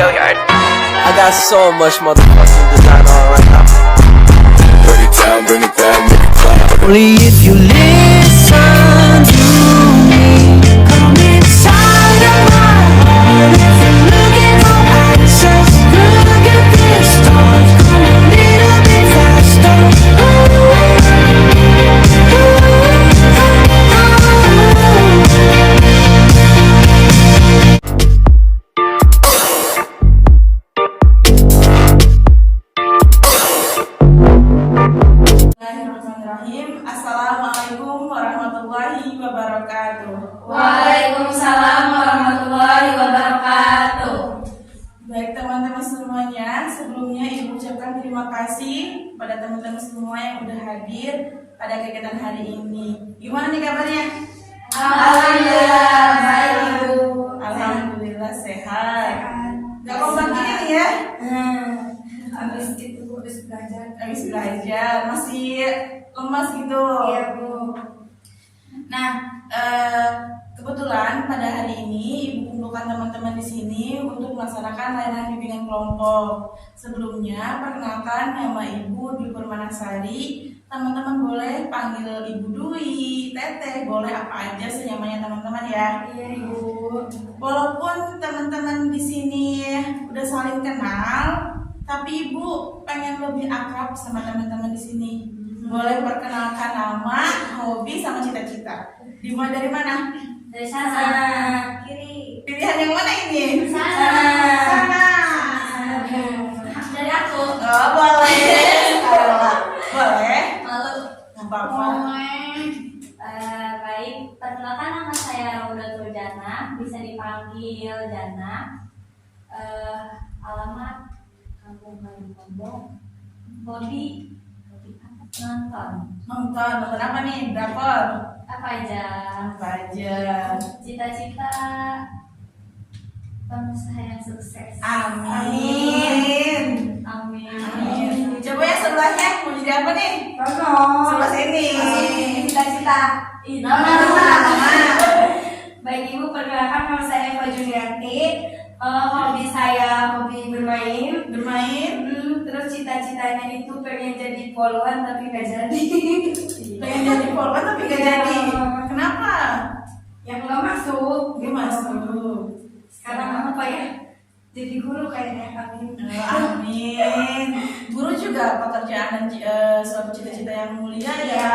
Hilliard. I got so much motherfucking design on right now. Bring it down, bring it back, make it clap. Only if you listen to me. Come inside of my heart if you're looking for answers. Look at this stars, come a little bit faster. Bismillahirrahmanirrahim. Assalamualaikum warahmatullahi wabarakatuh. Waalaikumsalam warahmatullahi wabarakatuh. Baik teman-teman semuanya, sebelumnya Ibu ucapkan terima kasih pada teman-teman semua yang udah hadir pada kegiatan hari ini. Gimana nih kabarnya? Alhamdulillah baik Ibu. Alhamdulillah sehat. Gak kompak gini nih ya? Habis itu habis belajar. Habis belajar masih lemas gitu. Iya Bu. Nah, kebetulan pada hari ini Ibu kumpulkan teman-teman di sini untuk melaksanakan layanan bimbingan kelompok. Sebelumnya, perkenalkan nama Ibu Dwi Permanasari. Teman-teman boleh panggil Ibu Dwi, Teteh, boleh apa aja senyamannya teman-teman ya. Iya Ibu. Walaupun teman-teman di sini udah saling kenal, tapi Ibu pengen lebih akrab sama teman-teman di sini. Boleh perkenalkan nama, hobi, sama cita-cita. Dimulai dari mana? Dari sana. Kiri. Pilihan yang mana ini? Sana. Sana. Dari aku. Oh, boleh. Boleh. Lalu Nggak apa-apa. baik, perkenalkan nama saya Raudatul Jannah, bisa dipanggil Jannah. Alamat Kampung Kalibombo. Hobi nonton. Nonton apa nih? Drakor. Apa aja? Apa aja? Cita-cita pengusaha yang sukses. Amin. Amin. Amin. Coba yang sebelahnya mau jadi apa nih? Tono. Sebelah sini. Cita-cita. Nama. Baik Ibu, perkenalkan nama saya Eva Junianti. Hobi saya hobi bermain. Bermain. Terus cita-citanya itu pengen jadi poluan tapi nggak jadi. Pengen jadi polwan tapi gak jadi. Kenapa? Yang nggak masuk. Dia masuk. Sekarang apa ya? Jadi guru kayaknya. Amin. Amin. Guru juga pekerjaan dan suatu cita-cita yang mulia ya,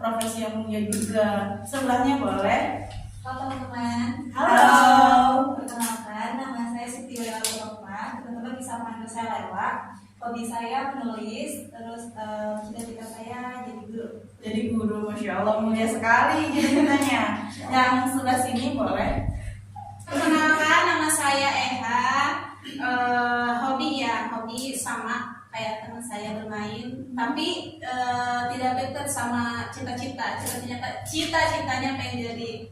profesi yang mulia juga. Sebelahnya boleh. Halo teman-teman. Halo. Perkenalkan, nama saya Siti Wiratul Rahma. Teman-teman bisa panggil saya Lewa. Hobi saya menulis. Terus cita-cita saya jadi guru. Jadi guru, masya Allah mulia sekali cita-citanya. Yang sebelah sini boleh. Perkenalkan, nama saya Eha. Hobi sama kayak teman saya bermain, tapi tidak dekat sama cita-cita. Cita-citanya pengen jadi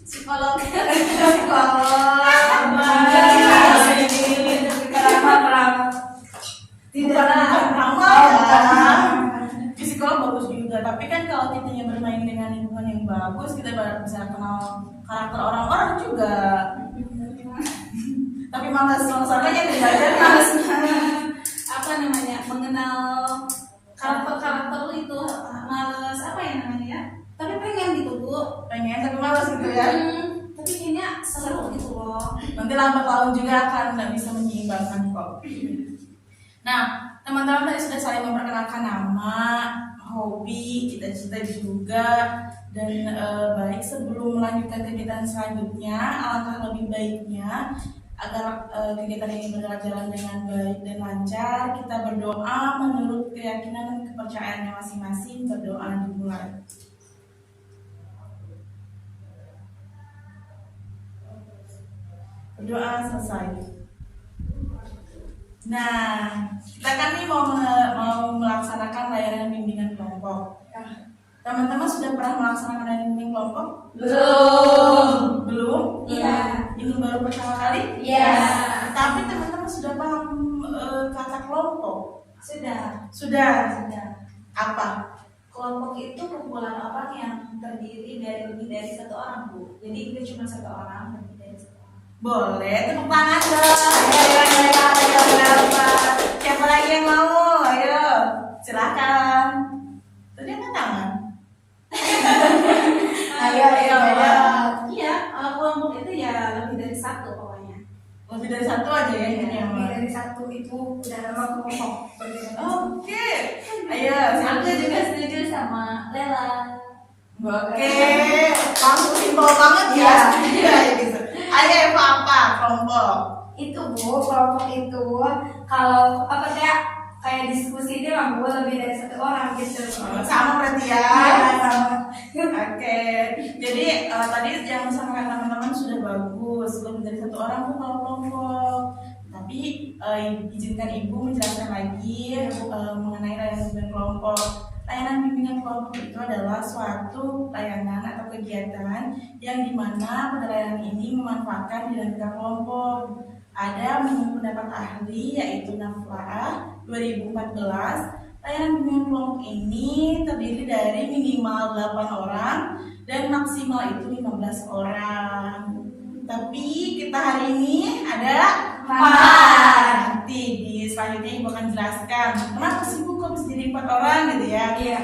psikolog. Tidak ramah. Psikolog bagus juga, tapi kan kalau kitanya bermain dengan lingkungan yang bagus, kita bisa kenal karakter orang-orang juga. Tapi malas suasananya belajar malas. Mengenal karakter itu males, apa ya namanya? Tapi pengen gitu Bu. Pengen tapi malas gitu ya. Tapi kayaknya seru gitu loh. Nanti lambat laun juga akan nggak bisa menyeimbangkan kok. Nah, teman-teman tadi sudah saling memperkenalkan nama, hobi, cita-cita juga. Dan baik, sebelum melanjutkan kegiatan selanjutnya, alangkah lebih baiknya agar kegiatan ini berjalan dengan baik dan lancar, kita berdoa menurut keyakinan dan kepercayaannya masing-masing. Berdoa dimulai. Berdoa selesai. Nah, kita kan nih mau melaksanakan layanan bimbingan kelompok. Teman-teman sudah pernah melaksanakan layanan bimbingan kelompok? Belum? Iya. Ini baru pertama kali? Iya. Tapi teman-teman sudah paham kata kelompok? Sudah. Sudah. Apa? Kelompok itu kumpulan orang yang terdiri dari lebih dari satu orang Bu. Jadi itu cuma satu orang, lebih dari satu orang. Boleh, tepuk tangan dong. Ayo, berapa? Siapa lagi yang mau? Ayo, silakan. Tadi angkat tangan. Ayo. Iya, kelompok itu ya lebih dari satu pokoknya. Lebih dari satu aja ya ini ya, Lebih Mbak. dari satu itu udah nama kelompok. Oke. Ayo, Aku silakan. juga setuju sama Lela. Oke, langsung simpel banget ya. Iya, gitu. Ayo, apa kelompok? Itu Bu, kelompok itu kalau apa kayak diskusi dia mah Bu lebih dari satu orang gitu. Sama berarti ya. Iya, sama. Oke, jadi tadi yang disampaikan teman-teman sudah bagus. Lebih dari satu orang tuh kalau kelompok. Tapi izinkan Ibu menjelaskan lagi mengenai layanan bimbingan kelompok. Layanan bimbingan kelompok itu adalah suatu layanan atau kegiatan yang dimana pada layanan ini memanfaatkan dinamika kelompok. Ada menurut pendapat ahli yaitu Naflaah 2014. Layanan bimbingan kelompok ini terdiri dari minimal 8 orang dan maksimal itu 15 orang. Tapi kita hari ini ada 4. Nanti di selanjutnya Ibu akan jelaskan kenapa sih Bu kok bisa jadi 4 orang gitu ya. Iya.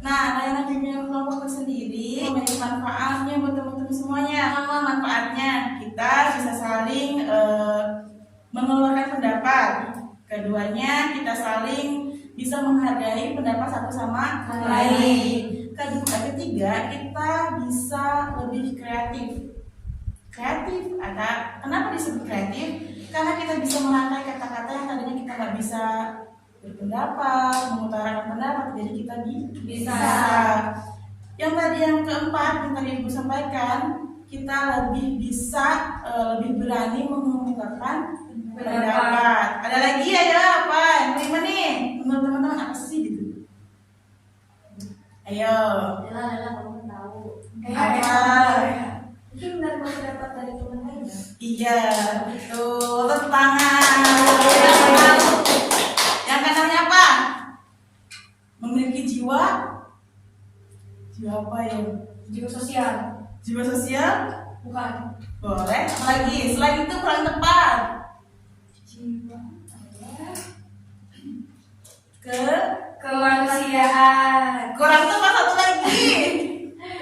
Nah, layanan bimbingan kelompok tersendiri memiliki manfaatnya buat teman-teman semuanya. Apa manfaatnya? Kita bisa saling mengeluarkan pendapat. Keduanya kita saling bisa menghargai pendapat satu sama lain. Ketiga, kita bisa lebih kreatif. Kreatif, kenapa disebut kreatif? Karena kita bisa merangkai kata-kata yang tadinya kita nggak bisa berpendapat, mengutarakan pendapat, jadi kita bisa. Yang keempat yang tadi Ibu sampaikan, kita lebih bisa, lebih berani mengungkapkan pendapat. Ada lagi ya apa? Yang kelima nih, menurut teman-teman apa sih gitu? Ayo. Lela kamu tahu. Apa? Mungkin menerima pendapat dari teman lain ya? Iya, betul. Tepuk tangan. Yang keenamnya apa? Memiliki jiwa apa ya? Jiwa sosial. Jiwa sosial? Bukan. Boleh. Apa lagi? Selain itu kurang tepat. Jiwa Kemanusiaan. Kurang tepat satu lagi.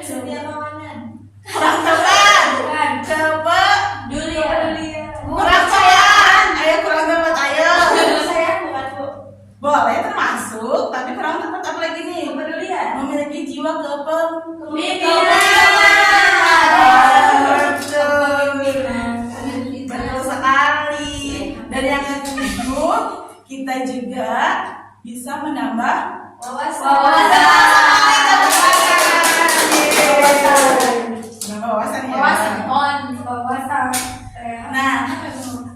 Kesetia kawanan. Kurang tepat. Bukan. Kepedulian. Kurang tepat. Ayo kurang tepat. Ayo. Saya bukan Bu. Boleh termasuk, tapi kurang tepat apa lagi nih? Kepedulian. Memiliki jiwa Betul sekali. Dan yang ketujuh, kita juga bisa menambah wawasan. Menambah wawasan ya. Nah,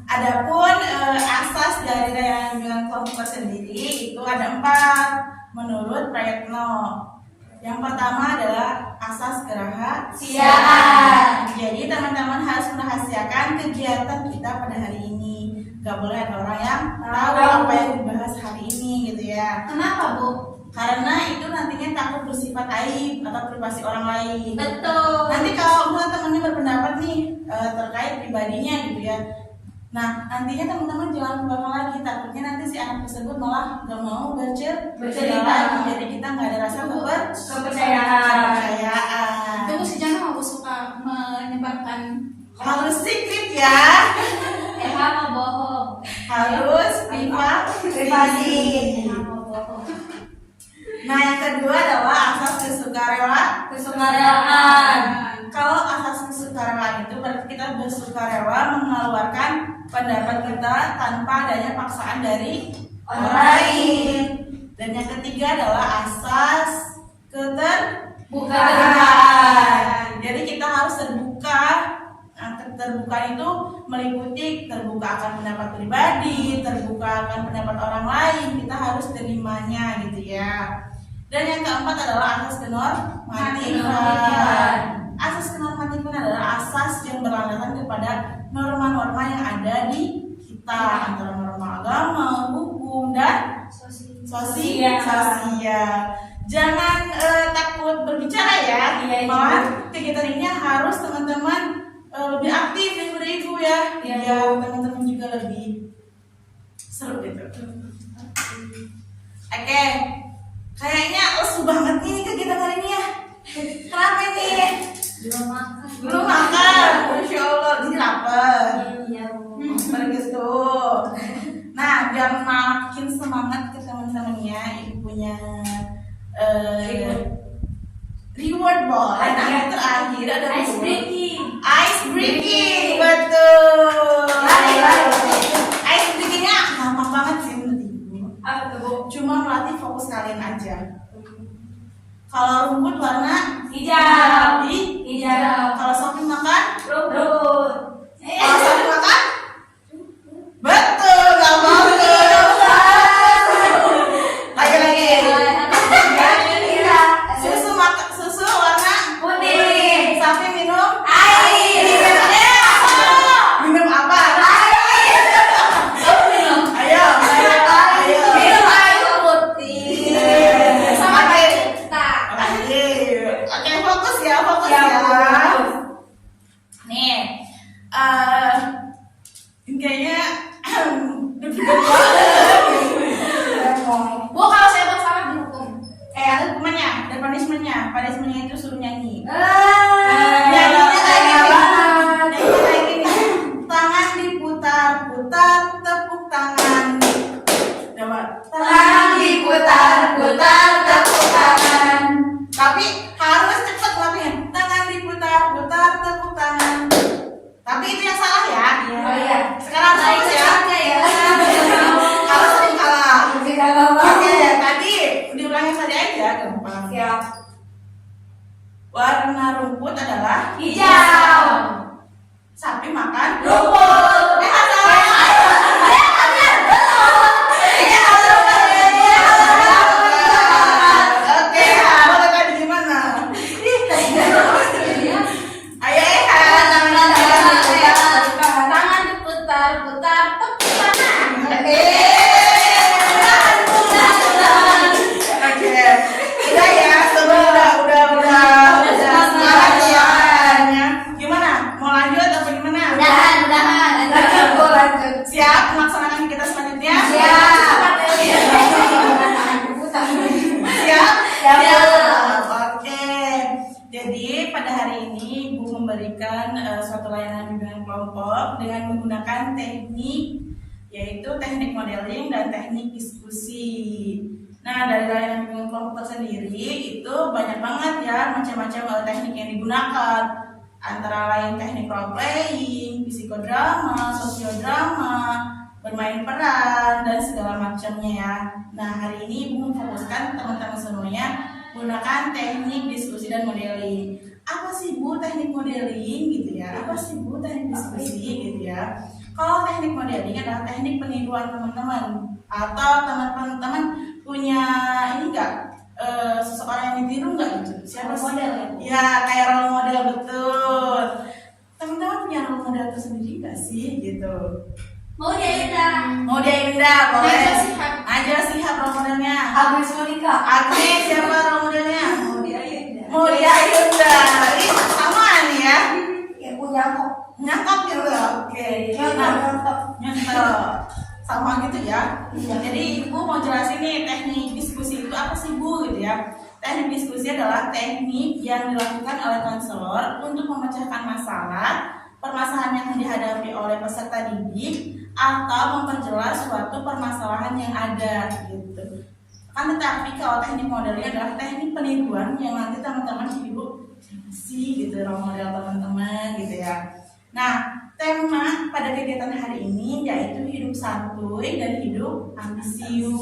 adapun asas dari layanan bimbingan kelompok sendiri itu ada 4 menurut Prayitno. Yang pertama adalah asas kerahasiaan. Jadi teman-teman harus merahasiakan kegiatan kita pada hari ini. Gak boleh ada orang yang tahu apa yang dibahas hari ini gitu ya. Kenapa Bu? Karena itu nantinya takut bersifat aib atau privasi orang lain. Betul. Nanti kalau misalnya temennya berpendapat nih terkait pribadinya gitu ya. Nah, nantinya teman-teman jangan ke belakang lagi, takutnya nanti si anak tersebut malah gak mau bercerita lagi. Jadi kita nggak ada rasa kepercayaan. Tunggu si Jana aku suka menyebarkan Harus secret ya, Mau bohong. harus privasi. Mau bohong. Nah, yang kedua adalah asas Kesukarelawan. Kalau asas kesukarelawan itu berarti kita bersukarela mengeluarkan pendapat kita tanpa adanya paksaan dari orang lain. Dan yang ketiga adalah asas keterbukaan. Jadi kita harus terbuka. Nah, keterbukaan itu meliputi terbuka akan pendapat pribadi, terbuka akan pendapat orang lain. Kita harus terimanya gitu ya. Dan yang keempat adalah asas kenormatifan. Asas kenormatifan adalah asas yang berlandaskan kepada norma-norma yang ada di kita, antara norma agama, hukum, dan sosial. Jangan takut berbicara ya. Iya. Malah kegiatan ini harus teman-teman lebih aktif daripada ibu ya. Iya. Biar teman-teman juga lebih seru gitu. Oke, kayaknya lesu banget nih kegiatan hari ini ya. Kenapa ini? Belum makan. Belum makan, Masya Allah, jadi lapar. Iya, Bu. Bagus tuh. Nah, biar makin semangat ke teman-temannya, ibu punya reward boy. Nah, yang terakhir ada Ice breaking. Ice breaking, betul. Lari. Ice breakingnya gampang banget sih menurut ibu. Apa tuh, Bu? Cuma melatih fokus kalian aja. Kalau rumput warna Hijau. hijau. Kalau sapi makan, Rumput. kalau sapi makan, betul, gak lagi. Susu warna Putih. sapi minum Air. minum apa? Ayo. Minum air putih. Sama kayak kita. Oke, fokus ya. Ya, Nih, ini kayaknya deg-degan banget. Bu, kalau saya bersalah dihukum. Ada hukumannya, ada punishmentnya. Punishmentnya itu suruh nyanyi. Nyanyinya Kayak gini. Tangan diputar-putar, tepuk tangan. Coba. Tangan diputar-putar, tepuk tangan. Tapi harus cepet ngelakuinnya. Tangan diputar-putar, tepuk tangan. Tapi itu yang salah ya. Oh iya. Sekarang fokus ya. ya. Kalau sering kalah. Tidak apa-apa. Oke, tadi diulangi saja aja, gampang. Siap. Warna rumput adalah Hijau. sapi makan Rumput. Oke, boleh tadi gimana? Ayo, Tangan diputar-putar, tepuk tangan. Oke, udah ya, udah semangat ya. Gimana? Mau lanjut atau gimana? Mudahan. Lanjut. Siap melaksanakan kita selanjutnya? Siap. Siap. Oke. Jadi pada hari ini Ibu memberikan suatu layanan bimbingan kelompok dengan menggunakan teknik yaitu teknik modeling dan teknik diskusi. Nah, dari layanan bimbingan kelompok tersendiri itu banyak banget ya macam-macam teknik yang digunakan. Antara lain teknik role playing, psikodrama, sosiodrama, bermain peran dan segala macamnya ya. Nah, hari ini Ibu memfokuskan teman-teman semuanya menggunakan teknik diskusi dan modeling. Apa sih Bu teknik modeling gitu ya? Apa sih Bu teknik diskusi gitu ya? Kalau teknik modeling adalah teknik peniruan teman-teman atau teman-teman punya ini enggak seseorang yang ditiru enggak gitu? Siapa sih? Model ya? Ya, kayak role model, betul. Teman-teman punya role model tersendiri enggak sih gitu? Mau diaindah. Mau dia Indah, boleh. Najwa Shihab. Najwa Shihab role modelnya. Agnes Monica. Agnes siapa role modelnya? Mau diaindah. Mau dia Indah. Ih, sama nih ya. Ya punya kok. Nyangkok gitu. Oke. Nyontok. Nyontok. Sama gitu ya. Jadi Ibu mau jelasin nih teknik diskusi itu apa sih Bu gitu ya. Teknik diskusi adalah teknik yang dilakukan oleh konselor untuk memecahkan masalah, permasalahan yang dihadapi oleh peserta didik atau memperjelas suatu permasalahan yang ada gitu. Kan tetapi kalau teknik modeling adalah teknik peniruan yang nanti teman-teman Ibu siapa sih gitu role model teman-teman gitu ya. Nah, tema pada kegiatan hari ini yaitu hidup santuy dan hidup ambisius.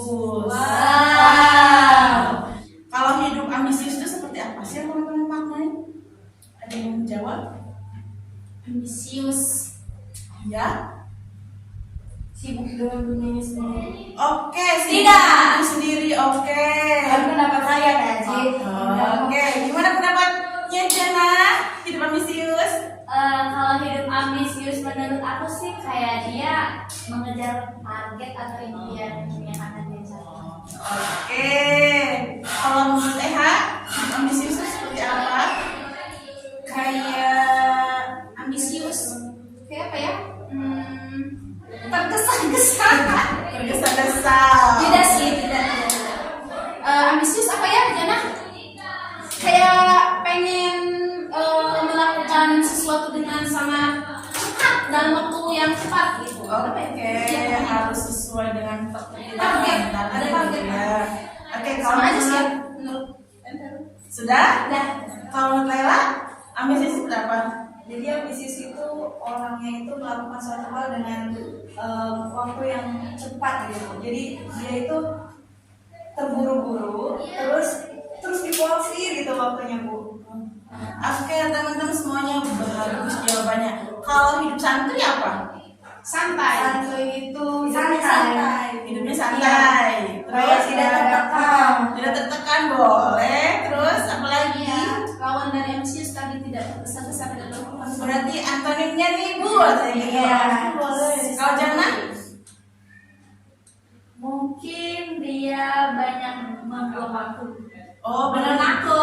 Wow. Kalau hidup ambisius itu seperti apa sih yang teman-teman maknai? Ada yang menjawab? Ambisius. Ya. Sibuk dengan dunianya sendiri. Oke, Tidak. sendiri. Oke. Kan pendapat saya Naji. Oke, gimana pendapatnya Jana? Hidup ambisius? Kalau hidup ambisius menurut aku sih kayak dia mengejar target atau impian yang akan dia capai. Oke. Kalau menurut Eha, ambisius itu seperti apa? Kayak ambisius apa ya? Tergesa-gesa. Tergesa-gesa. Tidak sih, tidak. Ambisius apa ya, Jana? Kayak pengen melakukan sesuatu dengan sangat cepat dalam waktu yang cepat gitu. Oke, Ya, harus sesuai dengan target. Ada target. ya. Oke, kalau Sama aja sih menurut menurut sudah? Udah. Kalau menurut Laila, ambisius berapa? Jadi ambisius itu orangnya itu melakukan suatu hal dengan waktu yang cepat gitu. Jadi dia itu terburu-buru, terus diporsir gitu waktunya, Bu. Oke, teman-teman semuanya bagus jawabannya. Kalau hidup santuy apa? Santai. Santuy itu Santai. santai. Hidupnya santai. Terus tidak tertekan. Tidak tertekan boleh. Terus apa lagi? Ya, lawan dari ambisius tadi tidak tergesa-gesa, tidak berkorban. Berarti antonimnya nih Bu, atau gitu. Iya. Boleh. Kalau Jana? Mungkin dia banyak membuang waktu. Oh, benar aku.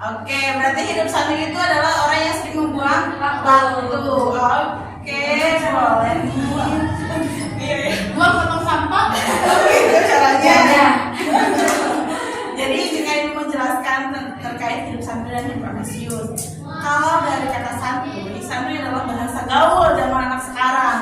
Oke, berarti hidup santuy itu adalah orang yang sering membuang waktu. Oke, boleh nih. Iya, iya. Buang potong sampah. Itu caranya. Ya. Jadi dengan ini menjelaskan terkait hidup santuy dan hidup ambisius. Kalau dari kata santuy adalah bahasa gaul zaman anak sekarang.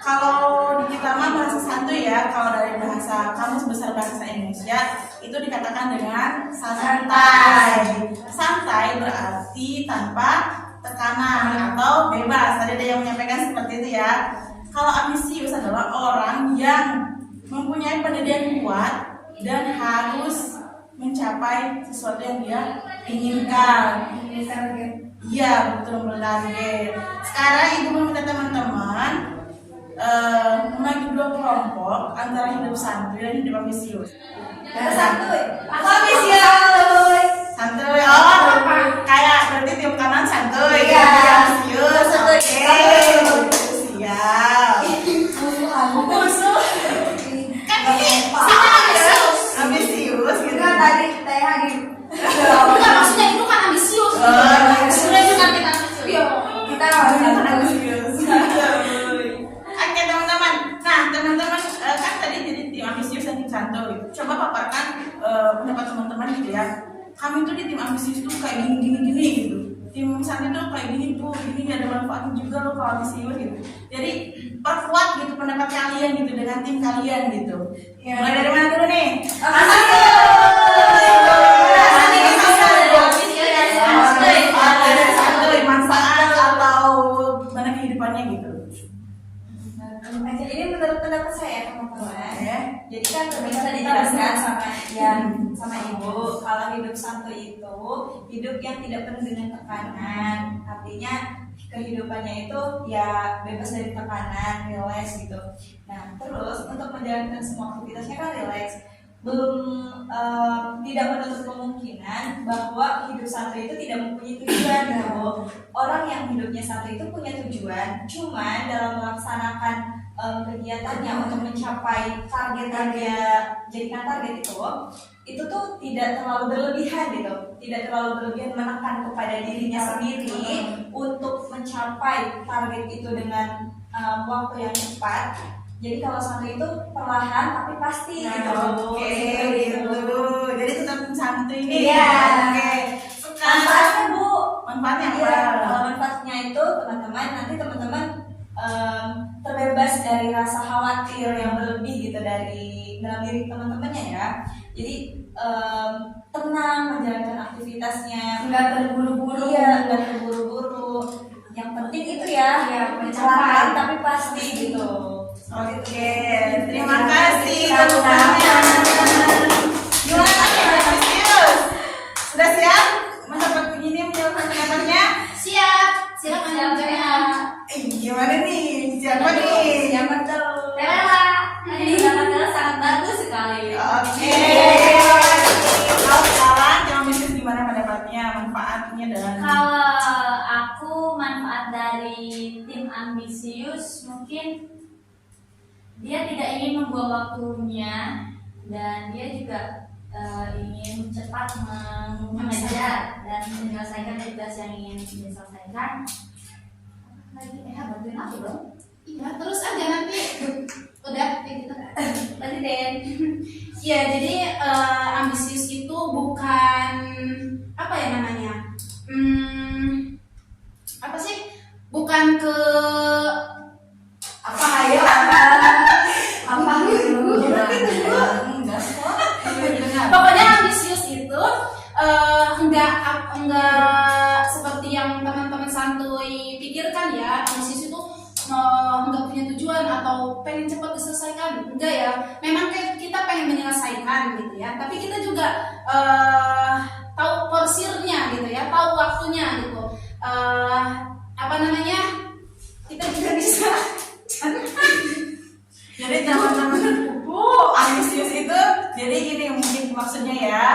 Kalau di kita mah bahasa santuy ya, kalau dari bahasa Kamus Besar Bahasa Indonesia itu dikatakan dengan santai. Santai berarti tanpa tekanan atau bebas. Tadi ada yang menyampaikan seperti itu ya. Kalau ambisius adalah orang yang mempunyai pendirian kuat dan harus mencapai sesuatu yang dia inginkan. Iya, betul, bertarget. Sekarang ibu meminta teman-teman membagi dua kelompok antara hidup santuy dan hidup ambisius. Santuy. Aku ambisius. Santuy. Oh, kayak berarti tiap kanan santuy. Iya. Ambisius. Santuy. Oke. Siap. Musuh. Kan ini sama ambisius. Ambisius gitu. Kan tadi saya hadir. Enggak, maksudnya itu kan ambisius. Sudah juga kita ambisius. Iya, kita harus Ambisius. Oke teman-teman. Nah teman-teman kan tadi jadi tim ambisius dan tim santuy. Coba paparkan pendapat teman-teman gitu ya. Kami tuh di tim ambisius tuh kayak gini gitu. Tim santuy tuh kayak gini tuh, gini ada manfaatnya juga loh kalau ambisius gitu. Jadi perkuat gitu pendapat kalian gitu dengan tim kalian gitu. Mulai dari mana dulu nih? Santuy manfaat atau mana kehidupannya gitu. Ini menurut pendapat saya teman-teman. Ya. Jadi kan bisa dijelaskan sama ibu kalau hidup santuy itu hidup yang tidak penuh dengan tekanan. Artinya kehidupannya itu ya bebas dari tekanan, relax gitu. Nah terus untuk menjalankan semua aktivitasnya kan relax. Belum tidak menutup kemungkinan bahwa hidup santuy itu tidak mempunyai tujuan gitu. Orang yang hidupnya santuy itu punya tujuan, cuman dalam melaksanakan kegiatannya untuk mencapai target yang dia jadikan target itu tuh tidak terlalu berlebihan gitu, tidak terlalu berlebihan menekan kepada dirinya sendiri untuk mencapai target itu dengan waktu yang cepat. Jadi kalau santuy itu perlahan tapi pasti gitu. Oke, gitu. Jadi tetap santuy nih. Iya. Oke. Manfaatnya Bu, Manfaatnya iya, apa? manfaatnya itu teman-teman nanti teman-teman terbebas dari rasa khawatir yang berlebih gitu dari dalam diri teman-temannya ya. Jadi tenang menjalankan aktivitasnya, Enggak terburu-buru. iya, nggak terburu-buru. Yang penting itu ya, mencapai. perlahan tapi pasti gitu. Oke, terima kasih teman-teman. Gimana nih, ambisius? Sudah siap? Mendapat ini menjawab pendapatnya? Siap. Silakan menjawab. Gimana nih? Siapa nih? Siapa tuh? Lela, tadi kata-kata sangat bagus sekali. Oke. Kalau sekarang yang ambisius gimana pendapatnya, manfaatnya dan Kalau aku manfaat dari tim ambisius mungkin dia tidak ingin membuang waktunya dan dia juga ingin cepat mengejar dan menyelesaikan tugas yang ingin diselesaikan. lagi bantuin aku dong. Iya, terus aja nanti udah kayak gitu. Lanjut Den. Ya, jadi ambisius itu bukan apa ya namanya? Apa sih? Bukan ke Apa ayo apa Enggak kok. pokoknya ambisius itu enggak seperti yang teman-teman santuy pikirkan ya. Ambisius itu enggak punya tujuan atau pengen cepat diselesaikan, enggak ya. Memang kita pengen menyelesaikan gitu ya, tapi kita juga tahu porsirnya gitu ya, tahu waktunya gitu. Apa namanya, kita juga bisa Jadi teman-teman ambisius itu jadi gini mungkin maksudnya ya,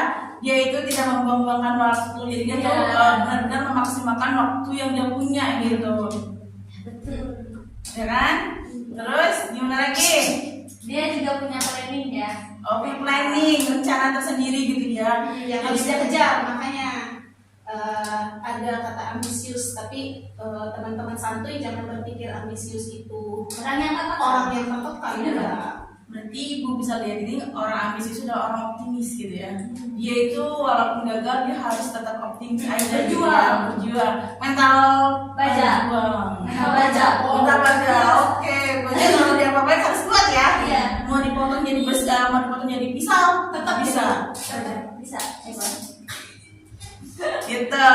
dia itu tidak membuang-buangkan waktu, jadi dia tuh benar-benar memaksimalkan waktu yang dia punya gitu. Ya kan? Terus gimana lagi? Dia juga punya planning ya. Punya planning, rencana tersendiri gitu ya. yang harus dia kejar, makanya ada kata ambisius, tapi teman-teman santuy jangan berpikir ambisius itu Orang yang tertekan. orang yang tertekan. Enggak. Berarti ibu bisa lihat ini orang ambisius sudah orang optimis gitu ya. Dia itu walaupun gagal dia harus tetap optimis aja, berjuang. Mental Baja. berjuang. Mental baja. Mental baja. Oke, berarti kalau dia apa-apain harus kuat ya. Iya. Mau dipotong jadi mau dipotong jadi pisau tetap bisa. Bisa. Gitu.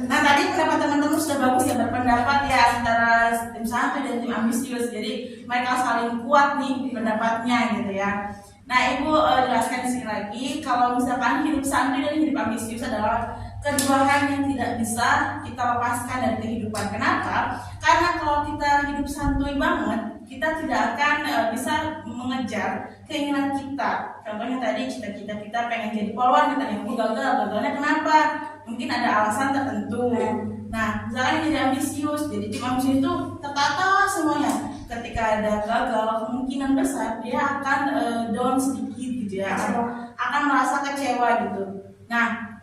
Nah tadi pendapat teman-teman sudah bagus ya, berpendapat ya antara tim santuy dan tim ambisius. Jadi mereka saling kuat nih pendapatnya gitu ya. Nah ibu jelaskan di sini lagi kalau misalkan hidup santuy dan hidup ambisius adalah kedua hal yang tidak bisa kita lepaskan dari kehidupan. Kenapa? Karena kalau kita hidup santuy banget, kita tidak akan bisa mengejar keinginan kita. Contohnya tadi cita-cita kita pengen jadi polwan, kita yang gagalnya kenapa? Mungkin ada alasan tertentu. Nah, misalkan jadi ambisius, jadi tim ambisius itu tertata semuanya. Ketika ada gagal, kemungkinan besar dia akan down sedikit gitu ya, atau akan merasa kecewa gitu. Nah,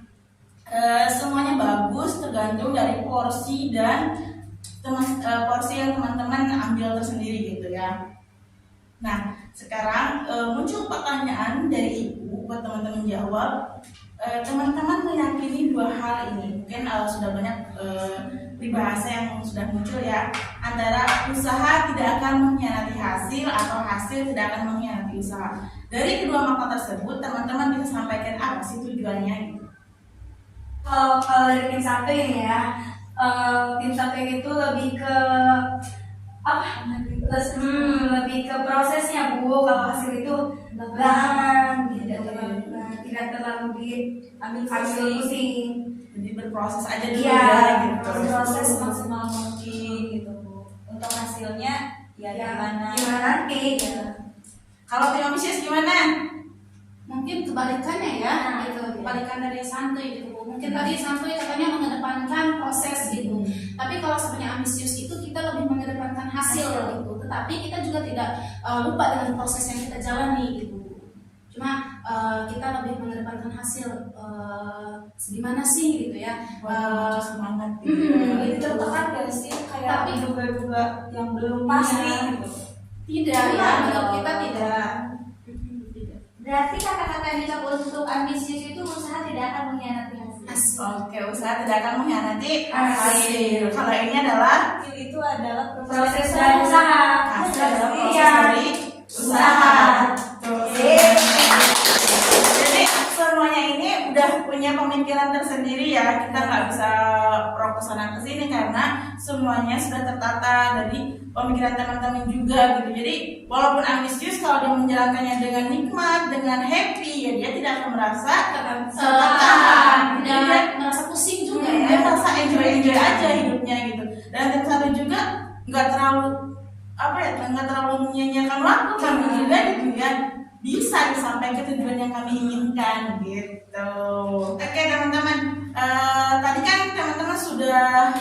semuanya bagus tergantung dari porsi dan porsi yang teman-teman ambil tersendiri gitu ya. Nah sekarang muncul pertanyaan dari ibu buat teman-teman jawab. Teman-teman meyakini dua hal ini, mungkin sudah banyak peribahasa yang sudah muncul ya, antara usaha tidak akan mengkhianati hasil atau hasil tidak akan mengkhianati usaha. Dari kedua makna tersebut teman-teman bisa sampaikan apa sih tujuannya gitu? Kalau dari tim santuy ini ya, tim santuy itu lebih ke apa? Lebih ke prosesnya Bu. Kalau hasil itu belakangan, tidak terlalu diambil pusing. Jadi berproses aja dulu Iya, ya gitu. proses maksimal mungkin gitu Bu. Untuk hasilnya ya gimana nanti gitu. Kalau tim ambisius gimana? Mungkin kebalikannya ya, gitu. Kebalikan dari santuy gitu. Mungkin tadi santuy katanya mengedepankan proses gitu. Tapi kalau sebenarnya ambisius itu kita lebih mengedepankan hasil gitu. Tetapi kita juga tidak lupa dengan proses yang kita jalani gitu. Cuma kita lebih mengedepankan hasil segimana sih gitu ya. Semangat gitu. Itu tertekan gak sih kayak Tapi- duga-duga yang belum pasti gitu. Tidak ya, menurut kita tidak. Berarti kata-kata yang diucap untuk ambisius itu usaha tidak akan mengkhianati hasil. Oke, usaha tidak akan mengkhianati Hasil. Kalau ini adalah Itu adalah Proses dan usaha. hasil adalah proses Iya. dari usaha. Tuh. Jadi semuanya ini udah punya pemikiran tersendiri ya. Kita nggak bisa pro kesana kesini karena semuanya sudah tertata dari pemikiran teman-teman juga gitu. Jadi walaupun ambisius kalau dia menjalankannya dengan nikmat, dengan happy, ya dia tidak akan merasa tertekan. Tidak merasa pusing juga ya. Dia merasa enjoy aja hidupnya gitu. Dan tim satu juga nggak terlalu nggak terlalu menyia-nyiakan waktu kami juga gitu ya, bisa sampai ke tujuan yang kami inginkan gitu. Oke teman-teman, tadi kan teman-teman sudah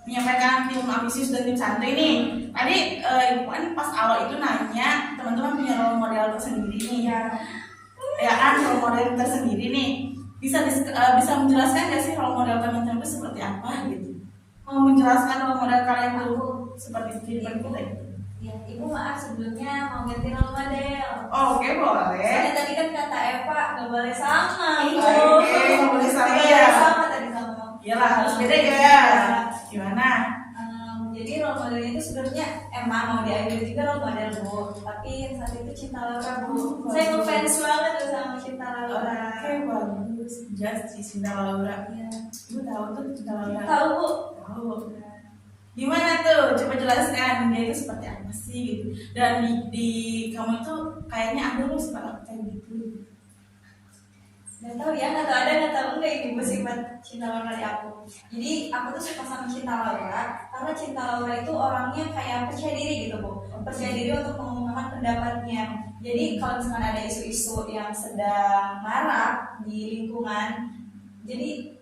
menyampaikan tim ambisius dan tim santuy nih. Tadi ibu kan pas awal itu nanya teman-teman punya role model tersendiri nih ya kan, role model tersendiri nih. Bisa menjelaskan nggak sih role model teman-teman itu seperti apa gitu? mau menjelaskan role model kalian itu seperti kehidupan kita gitu. Ya, Ibu maaf sebelumnya mau ganti role model. Oh, oke, boleh. Soalnya tadi kan kata Eva nggak boleh sama. Oke, nggak boleh sama ya. Sama tadi sama. Iyalah, harus beda ya. Gimana? Jadi role modelnya itu sebenarnya emang mau diambil juga role model Bu, tapi yang saat itu Cinta Laura Bu. Saya ngefans banget tuh sama Cinta Laura. Oke, bagus. Just Cinta Laura. Ya. Ibu tahu tuh Cinta Laura. Tahu Bu? Tahu. Gimana tuh? Coba jelaskan dia itu seperti apa sih gitu. Dan di kamu itu kayaknya ada loh sifat kayak gitu. Gak tahu ya, nggak tahu ada nggak tahu enggak ibu sifat Cinta Laura dari aku. Jadi aku tuh suka sama Cinta Laura karena Cinta Laura itu orangnya kayak percaya diri gitu Bu, percaya diri untuk mengungkapkan pendapatnya. Jadi kalau misalkan ada isu-isu yang sedang marak di lingkungan, jadi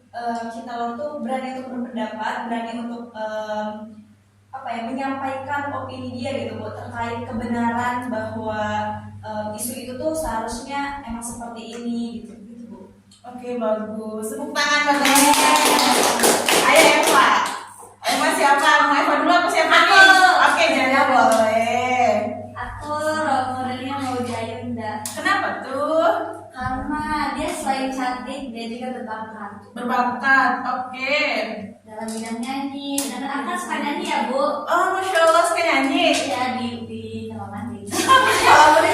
Cinta Laura tuh berani untuk berpendapat, berani untuk menyampaikan opini dia gitu Bu terkait kebenaran bahwa isu itu tuh seharusnya emang seperti ini gitu. Oke, bagus. Tepuk tangan buat Ayo Eva. Eva siapa? Mau Eva dulu apa siapa nih? Oke, Jaya boleh. Aku role modelnya mau Jayunda. Kenapa tuh? Karena dia selain cantik, dia juga berbakat Berbakat. Oke. dalam bidang nyanyi. Dan akan suka nyanyi ya Bu. Oh, Masya Allah, suka nyanyi. Ya di kamar mandi. Kalau di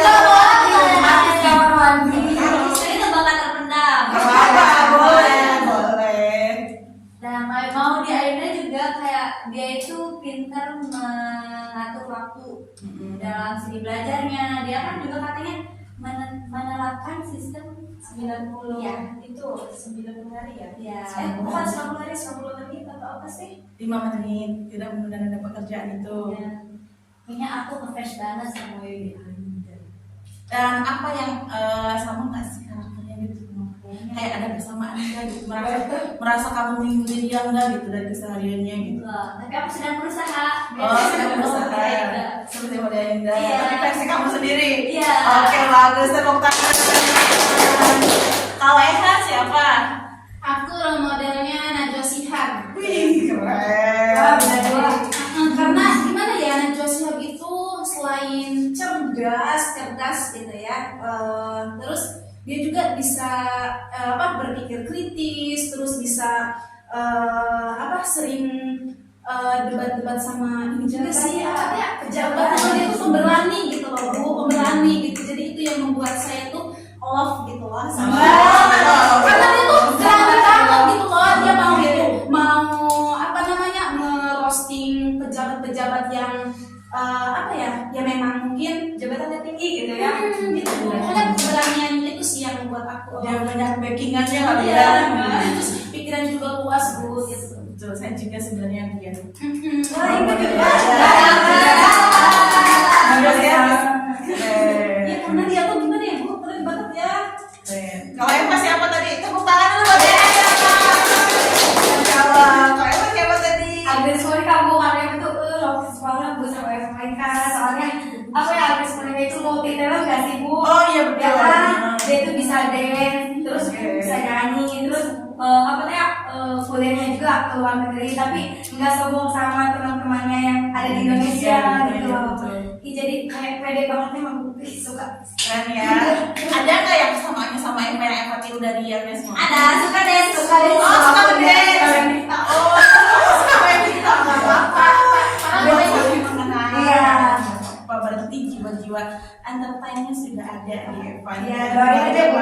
Kamar mandi. Jadi itu bakat terpendam. boleh. Dan mau di akhirnya juga kayak dia itu pintar mengatur waktu dalam segi belajarnya. Dia kan juga katanya menerapkan sistem 90 Ya, itu 90 hari ya? Ya. Bukan 90 hari, 90 menit atau apa sih? 5 menit tidak menunda pekerjaan itu. Ya. Kayaknya aku ngefans banget sama Yudi. Dan apa yang sama nggak sih karakternya gitu? Kayak ada kesamaan nggak gitu? Merasa kamu mengikuti dia nggak gitu dari kesehariannya gitu? Tapi aku sedang berusaha. Oh, sedang berusaha. Iya. Seperti model Indah. Iya. Tapi versi kamu sendiri. Iya. Oke, bagus. Tepuk tangan. Kalau Eka siapa? Aku role modelnya Najwa Shihab. Wih, keren. Karena gimana ya, Najwa Shihab itu selain cerdas gitu ya, terus dia juga bisa berpikir kritis, terus bisa sering debat-debat sama ini juga sih pejabat. Dia tuh pemberani gitu loh Bu, pemberani gitu. Jadi itu yang membuat saya tuh love gitu loh sama karena dia tuh berani banget gitu loh. Dia mau ngerosting pejabat-pejabat yang ya memang mungkin Jabatannya tinggi gitu ya? gitu. Pokoknya keberaniannya itu sih yang membuat aku Dia banyak backingannya kali Iya, ya. terus pikirannya juga luas Bu gitu. Betul, saya juga sebenarnya dia. Wah, itu juga. Bagus ya. Ya karena dia tuh gimana ya Bu, keren banget ya. Keren. Kalau Eva siapa tadi? Tepuk tangan dulu buat Eva. Masya Allah. Kalau Eva siapa tadi? Agnes Monica Bu, karena itu logis banget Bu sama Eva Monica. Soalnya Agnes Monica itu multi talent gak sih Bu? Oh iya betul. Ya kan, dia itu bisa dance, terus Oke. bisa nyanyi, terus kuliahnya juga ke luar negeri, tapi nggak sombong sama teman-temannya yang ada di Indonesia Iya, gitu iya, loh. betul. Jadi kayak pede banget emang suka. Keren ya. Ada nggak yang samaannya sama Eva yang Eva tiru dari Yarnya semua? Ada, suka dance. Oh, suka dance. Oh, suka yang kita nggak apa-apa. Buat saling mengenal. Iya. Apa berarti jiwa-jiwa entertainnya sudah ada di Eva. Iya, doain aja, Bu.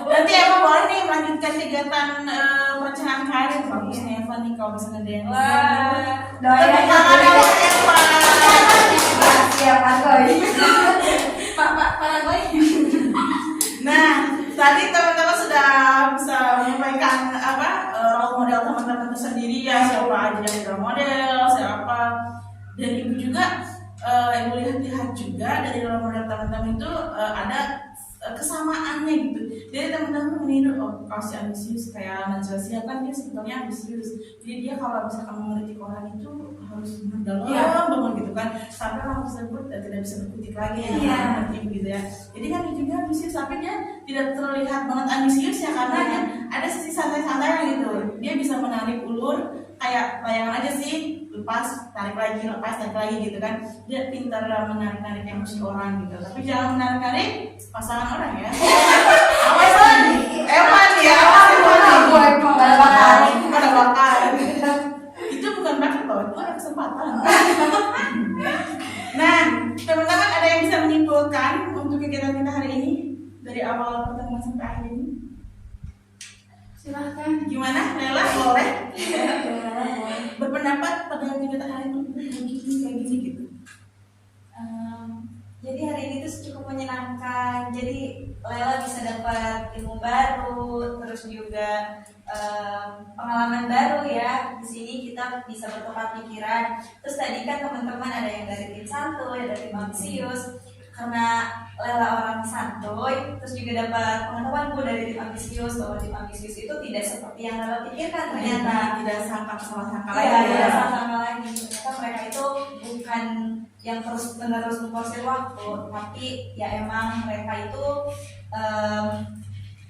Nanti Eva boleh nih melanjutkan kegiatan perencanaan karir. Bagus nih Eva nih kalau bisa ngedance. Wah, Doain Tepuk aja. tangan buat Eva. Siap, Agoy. Pak Boy. Nah, tadi teman-teman sudah bisa menyampaikan role model teman-teman tersendiri ya, siapa aja yang role model, siapa. Dan ibu juga ibu lihat juga dari role model teman-teman itu ada kesamaannya gitu. Jadi teman-teman meniru, oh kalau si ambisius kayak Najwa Shihab kan dia sebetulnya ambisius. Jadi dia kalau misalkan mengkritik orang itu harus mendalam banget gitu kan, sampai orang tersebut tidak bisa berkutik lagi gitu ya. Jadi kan dia juga ambisius, tapi dia tidak terlihat banget ambisius ya karena dia ada sisi santai-santai gitu. Dia bisa menarik ulur kayak layangan aja sih, lepas tarik lagi gitu kan. Dia pintar menarik-narik emosi orang gitu. Tapi jangan menarik-narik pasangan orang ya. Awas nih, Evan ya, ada bakat. Itu bukan bakat loh, itu ada kesempatan. Nah, teman-teman ada yang bisa menyimpulkan untuk kegiatan kita hari ini dari awal pertemuan sampai akhir ini? Silahkan. Gimana, Lela? Boleh? Berpendapat pada kegiatan hari ini kayak gini gitu. Jadi hari ini tuh cukup menyenangkan. Jadi Lela bisa dapat ilmu baru, terus juga pengalaman baru ya. Di sini kita bisa bertukar pikiran. Terus tadi kan teman-teman ada yang dari tim santuy, ada tim ambisius. Karena Lela orang santuy, terus juga dapat pengetahuan dari tim ambisius bahwa tim ambisius itu tidak seperti yang Lela pikirkan ternyata. Tidak salah-sangka Iya, lagi tidak ya. sama lagi. Ternyata mereka itu bukan yang terus-menerus memforsir waktu, tapi ya emang mereka itu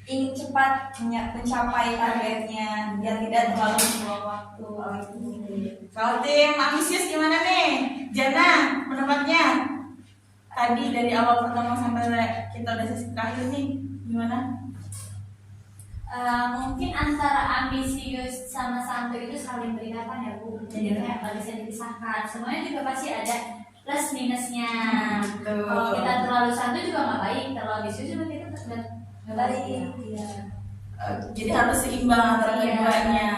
ingin cepat mencapai targetnya biar tidak terlalu membuang waktu. Kalau tim ambisius gimana nih? Jana, pendapatnya? Tadi dari awal pertemuan sampai kita udah sesi terakhir nih, gimana? Mungkin antara ambisius sama santuy itu saling berdekatan ya Bu. Jadi kayak nggak bisa dipisahkan. Semuanya juga pasti ada plus minusnya. Betul. Kalau kita terlalu santuy juga nggak baik, terlalu ambisius juga kita nggak baik. Iya. Jadi harus seimbang antara Iya. keduanya.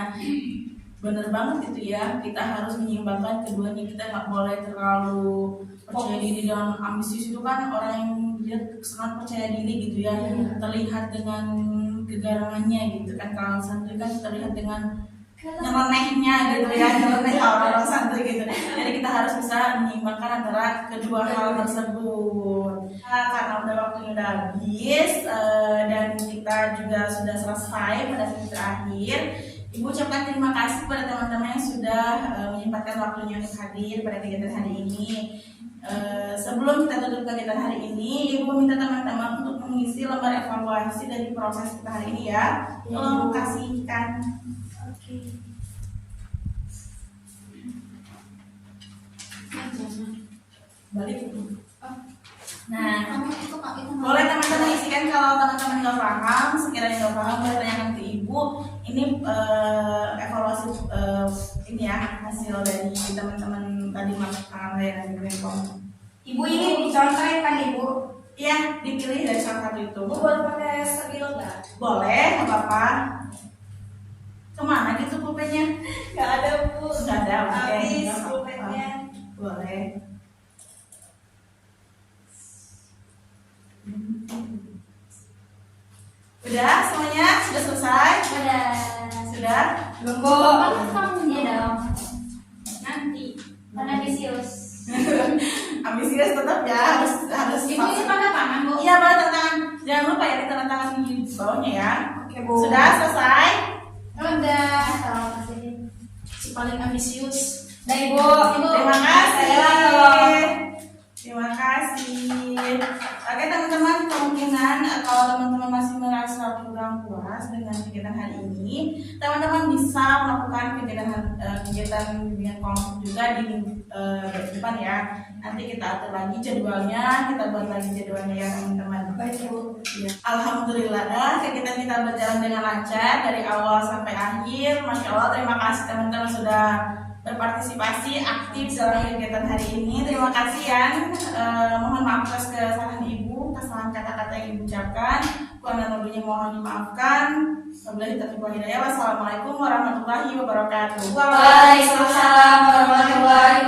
Bener banget itu ya, kita harus menyeimbangkan keduanya. Kita nggak boleh terlalu percaya diri dengan ambisius. Itu kan orang yang dia sangat percaya diri gitu ya, terlihat dengan kegarangannya gitu kan. Kalau santuy kan terlihat dengan nyelenehnya gitu ya, nyeleneh orang-orang santuy gitu. Jadi kita harus bisa menyeimbangkan antara kedua hal tersebut. Nah, karena udah waktunya udah habis dan kita juga sudah selesai pada sesi terakhir, Ibu ucapkan terima kasih pada teman-teman yang sudah menyempatkan waktunya untuk hadir pada kegiatan hari ini. Sebelum kita tutup kegiatan hari ini, Ibu minta teman-teman untuk mengisi lembar evaluasi dari proses kita hari ini ya. Tolong kasihkan. Oke. Balik. Nah, Kamu itu boleh teman-teman isikan kalau teman-teman nggak paham, sekiranya nggak paham boleh tanyakan ke Ibu. Ini evaluasi ini ya hasil dari teman-teman tadi masuk dan Greencom. Ibu ini dicontohin kan Ibu? Iya, dipilih dari salah satu itu. Bu, boleh pakai stabilo nggak? Boleh, nggak apa-apa. Kemana gitu pulpennya? Nggak ada Bu. Nggak ada, oke. Habis Nggak apa-apa. pulpennya. Boleh. Udah semuanya? Sudah selesai? Udah. Sudah? Belum Bu. Banget kamu ya dong. Nanti. Karena ambisius. Ambisius tetap ya, harus Ibu ini tanda tangan Bu. Iya, boleh tanda tangan. Jangan lupa ya tanda tangan di bawahnya ya. Oke Bu. Sudah selesai? Udah. Terima kasih. Si paling ambisius. Dah Ibu. Terima kasih. Tolong. Terima kasih. Oke teman-teman, kemungkinan kalau teman-teman masih merasa kurang puas dengan kegiatan hari ini, teman-teman bisa melakukan kegiatan dengan kelompok juga di depan ya. Nanti kita atur lagi jadwalnya, kita buat lagi jadwalnya ya teman-teman. Baik Bu. Ya. Alhamdulillah kegiatan kita berjalan dengan lancar dari awal sampai akhir. Masya Allah, terima kasih teman-teman sudah berpartisipasi aktif dalam kegiatan hari ini. Terima kasih Yan. Mohon maaf atas kesalahan Ibu, kesalahan kata-kata yang Ibu ucapkan. Kurang dan lebihnya mohon dimaafkan. Wabillahi taufiq wal hidayah. Wassalamualaikum warahmatullahi wabarakatuh. Waalaikumsalam warahmatullahi